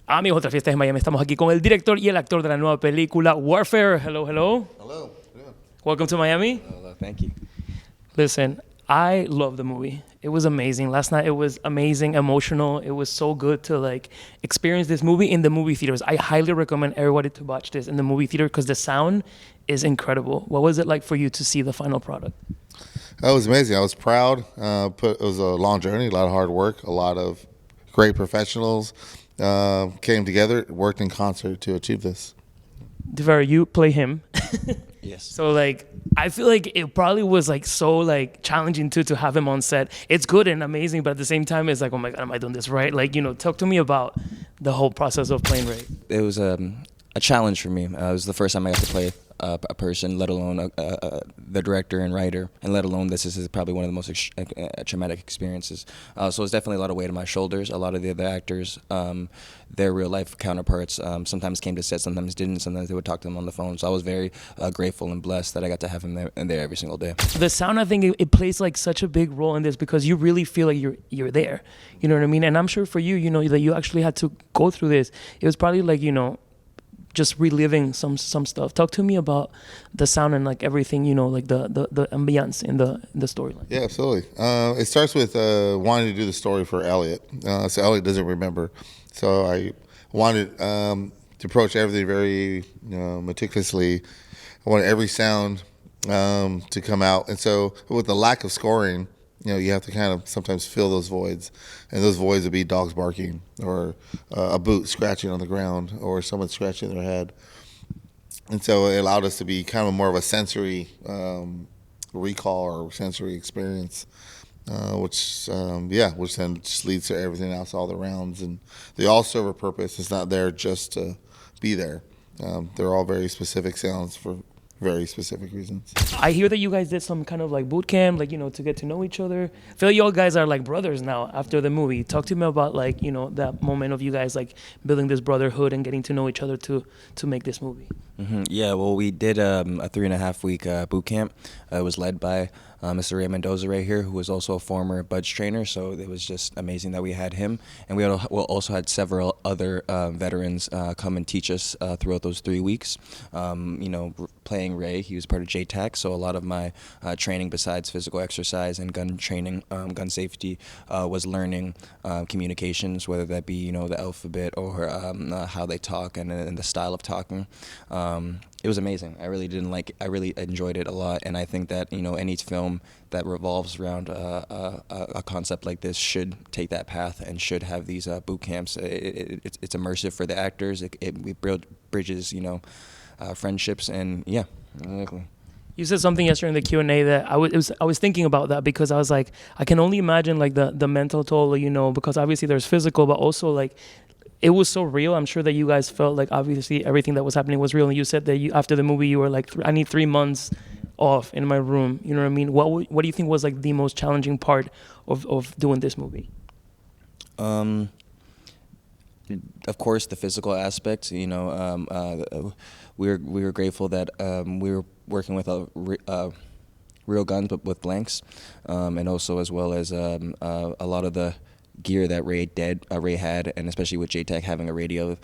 Amigos de Fiestas de Miami, estamos aquí con el director y el actor de la nueva película Warfare. Hello, hello. Hello. Yeah. Welcome to Miami. Thank you. Listen, I love the movie. It was amazing. Last night it was amazing, emotional. It was so good to like experience this movie in the movie theaters. I highly recommend everybody to watch this in the movie theater because the sound is incredible. What was it like for you to see the final product? That was amazing. I was proud. It was a long journey, a lot of hard work, a lot of great professionals came together, worked in concert to achieve this. D'Pharaoh, you play him. Yes. So like, I feel like it probably was like so like challenging too to have him on set. It's good and amazing, but at the same time, it's like, oh my God, am I doing this right? Like, you know, talk to me about the whole process of playing Ray. It was a challenge for me. It was the first time I got to play a person, let alone the director and writer, and let alone this is probably one of the most traumatic experiences. So it's definitely a lot of weight on my shoulders. A lot of the other actors, their real life counterparts, sometimes came to set, sometimes didn't. Sometimes they would talk to them on the phone. So I was very grateful and blessed that I got to have him there every single day. The sound, I think it plays like such a big role in this because you really feel like you're there. You know what I mean? And I'm sure for you, you know, that you actually had to go through this. It was probably like, you know, just reliving some stuff. Talk to me about the sound and like everything, you know, like the ambiance in the storyline. Yeah, absolutely. It starts with wanting to do the story for Elliot. So Elliot doesn't remember. So I wanted to approach everything very meticulously. I wanted every sound to come out. And so with the lack of scoring, you know, you have to kind of sometimes fill those voids. And those voids would be dogs barking or a boot scratching on the ground or someone scratching their head. And so it allowed us to be kind of more of a sensory recall or sensory experience, which then just leads to everything else, all the rounds. And they all serve a purpose. It's not there just to be there. They're all very specific sounds for very specific reasons. I hear that you guys did some kind of like boot camp, like, you know, to get to know each other. I feel like y'all guys are like brothers now after the movie. Talk to me about like, you know, that moment of you guys like building this brotherhood and getting to know each other to make this movie. Mm-hmm. Yeah, well, we did a 3.5 week boot camp. It was led by Mr. Ray Mendoza right here, who was also a former Budge trainer. So it was just amazing that we had him. And we also had several other veterans come and teach us throughout those 3 weeks. You know, playing Ray, he was part of JTAC, so a lot of my training besides physical exercise and gun training, gun safety, was learning communications, whether that be, you know, the alphabet or how they talk and the style of talking. It was amazing. I really enjoyed it a lot, and I think that, you know, any film that revolves around a concept like this should take that path and should have these boot camps. It's immersive for the actors. It bridges, you know, friendships, and yeah, exactly. You said something yesterday in the Q&A that I was thinking about that because I was like, I can only imagine like the mental toll, you know, because obviously there's physical, but also like it was so real. I'm sure that you guys felt like obviously everything that was happening was real. And you said that after the movie you were like, I need 3 months off in my room. You know what I mean? What do you think was like the most challenging part of doing this movie? Of course, the physical aspect. You know, we were grateful that we were working with real guns, but with blanks, and also as well as a lot of the gear that Ray had, and especially with JTAC having a radio,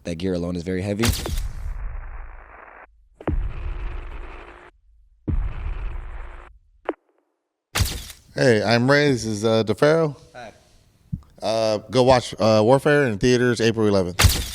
that gear alone is very heavy. Hey, I'm Ray. This is D'Pharaoh. Hi. Go watch Warfare in theaters April 11th.